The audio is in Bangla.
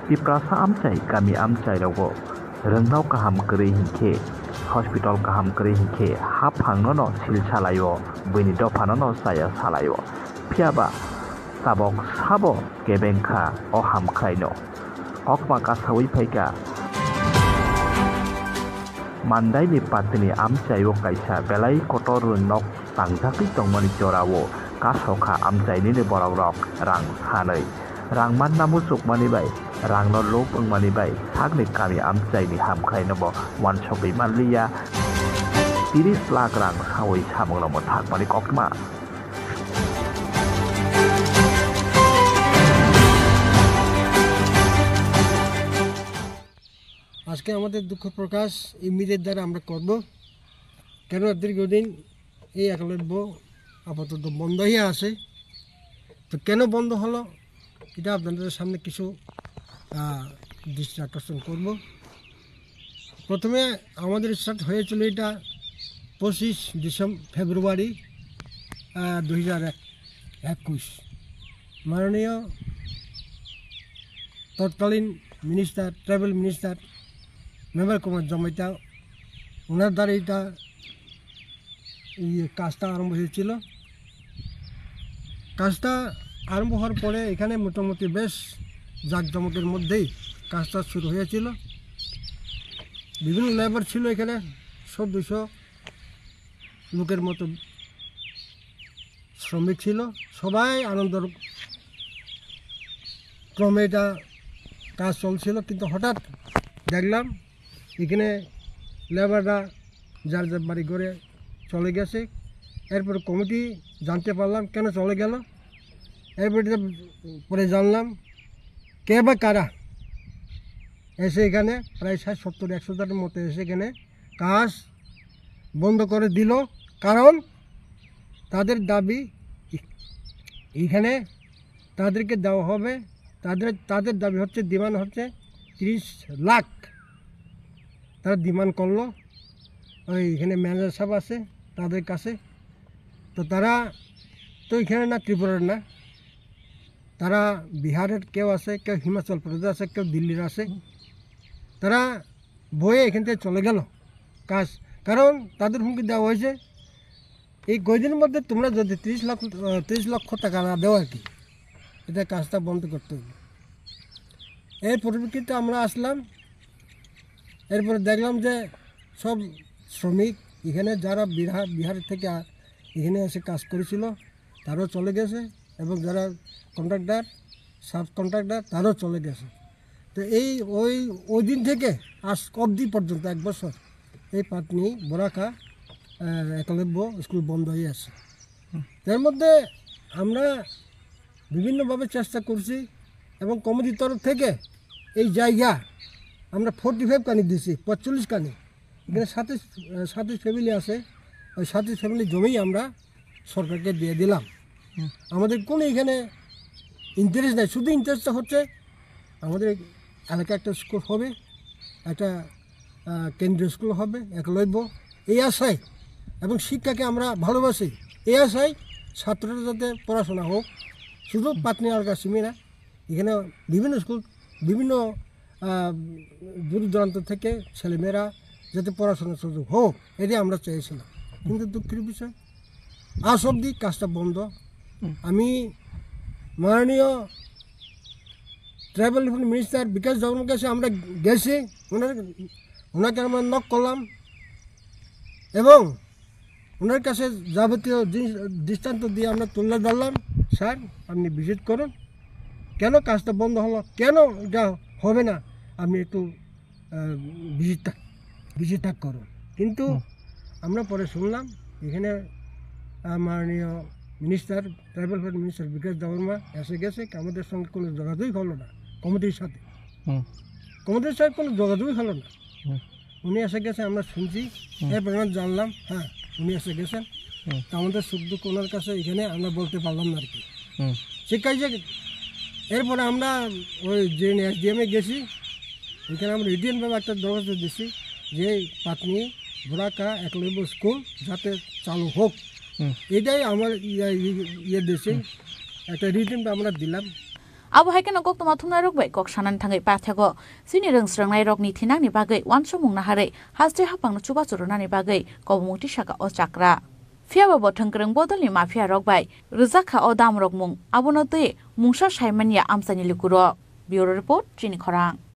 Piprasa amcai kami amcai rawo rengnau kaham keri hingke hospital kaham keri hingke haphangno no sil salayo bini dofano no saya salayo phiaba tabok sabo kebengkha o hamkhaino okma kasawi phaika mandai ni patni amchai o kaisa belai kotor nok tangjaki tongmani jorao kasokha amchai ni borok rok rang sanai rang manna musuk mani bai rang no lop mani bai thakni kami amchai ni hamkhai no bo 1 manliya 30 lakh rang sawi samong no thak mani kokma আজকে আমাদের দুঃখ প্রকাশ ইমিডিয়েট দ্বারা আমরা করব কেন দীর্ঘদিন এই একলব্য আপাতত বন্ধ হয়ে আছে তো কেন বন্ধ হলো এটা আপনাদের সামনে কিছু দৃষ্টি আকর্ষণ করব প্রথমে আমাদের স্টার্ট হয়েছিল এটা 25 ফেব্রুয়ারি 2021 মাননীয় তৎকালীন minister travel minister member Kumar Jamatia ওনার দ্বারা এটা কাজটা আরম্ভ হয়েছিল কাজটা আরম্ভ হওয়ার পরে এখানে মোটামুটি বেশ জাঁকজমকের মধ্যেই কাজটা শুরু হয়েছিল বিভিন্ন লেবার ছিল এখানে 100-200 লোকের মতো শ্রমিক ছিল সবাই আনন্দর ক্রমে এটা কাজ চলছিল কিন্তু হঠাৎ দেখলাম এখানে লেবাররা যার যার বাড়ি ঘরে চলে গেছে এরপর কমিটি জানতে পারলাম কেন চলে গেল এরপরে পরে জানলাম কে বা কারা এসে এখানে প্রায় 60-70-100 জনের মতো এসে এখানে কাজ বন্ধ করে দিল কারণ তাদের দাবি এখানে তাদেরকে দেওয়া হবে তাদের দাবি হচ্ছে ডিমান্ড হচ্ছে 30 লাখ তারা ডিমান্ড করলো ওই এখানে ম্যানেজার সাহেব আছে তাদের কাছে তো তারা তো এখানে না ত্রিপুরার না তারা বিহারের কেউ আছে কেউ হিমাচল প্রদেশ আছে কেউ দিল্লির আছে তারা বয়ে এখান থেকে চলে গেল কাজ কারণ তাদের হুমকি দেওয়া হয়েছে এই কয়দিনের মধ্যে তোমরা যদি 30 লক্ষ টাকা না দেও আর কি এটা কাজটা বন্ধ করতে হবে এর পরিপ্রেক্ষিতে আমরা আসলাম এরপরে দেখলাম যে সব শ্রমিক এখানে যারা বিহার থেকে এখানে এসে কাজ করেছিল তারাও চলে গেছে এবং যারা কন্ট্রাক্টর সাব কন্ট্রাক্টর তারাও চলে গেছে তো ওই দিন থেকে আজ অবধি পর্যন্ত 1 বছর এই পাটনি বরাকা একলব্য স্কুল বন্ধ হয়ে আছে তার মধ্যে আমরা বিভিন্নভাবে চেষ্টা করছি এবং কমিটির তরফ থেকে এই জায়গা আমরা 45 কানি দিয়েছি 45 কানি এখানে 27 ফ্যামিলি আছে ওই 27 ফ্যামিলি জমি আমরা সরকারকে দিয়ে দিলাম আমাদের কোনো এখানে ইন্টারেস্ট নেই শুধু ইন্টারেস্টটা হচ্ছে আমাদের এলাকা একটা স্কুল হবে একটা কেন্দ্রীয় স্কুল হবে একলব্য এই আশায় এবং শিক্ষাকে আমরা ভালোবাসি এই আশায় ছাত্ররা যাতে পড়াশোনা হোক শুধু পাটনি এলাকা সীমে না এখানে বিভিন্ন স্কুল বিভিন্ন দূর দূরান্ত থেকে ছেলেমেয়েরা যাতে পড়াশোনার সুযোগ হোক এটাই আমরা চেয়েছিলাম কিন্তু দুঃখের বিষয় আজ অবধি কাজটা বন্ধ আমি মাননীয় ট্রাভেল মিনিস্টার বিকাশ দেববর্মার কাছে আমরা গেছি ওনাকে আমরা নক করলাম এবং ওনার কাছে যাবতীয় দৃষ্টান্ত দিয়ে আমরা তুলে ধরলাম স্যার আপনি ভিজিট করুন কেন কাজটা বন্ধ হলো কেন এটা হবে না আপনি একটু ভিজিটটা করুন কিন্তু আমরা পরে শুনলাম এখানে মাননীয় মিনিস্টার ট্রাইবাল মিনিস্টার বিকাশ দেববর্মা এসে গেছে আমাদের সঙ্গে কোনো যোগাযোগই হলো না কমিটির সাথে কোনো যোগাযোগই হলো না উনি এসে গেছে আমরা শুনছি এরপরে আমরা জানলাম হ্যাঁ উনি এসে গেছেন তা আমাদের সুখ দুঃখ ওনার কাছে এখানে আমরা বলতে পারলাম না আর কি সে কাজে এরপরে আমরা ওই যে এসডিএমে গেছি ওইখানে আমরা রিটেনভাবে একটা দরখাস্ত দিচ্ছি যে পাটনি বরাকা একলব্য স্কুল যাতে চালু হোক এটাই আমার ইয়ে দেশে একটা রিটেন আমরা দিলাম abo haikena kok toma thumna rok bai kok sanan thangai pathago sini rengsrangnai rok ni thinang ni bagai wansomung na hare hasde hapang chuba churuna ni bagai kobumuti saka o chakra fiaba bo thangkrang bodol ni mafia rok bai ruzakha o dam rok mung abono te mungsa saimania amsani likuro bureau report chini khorang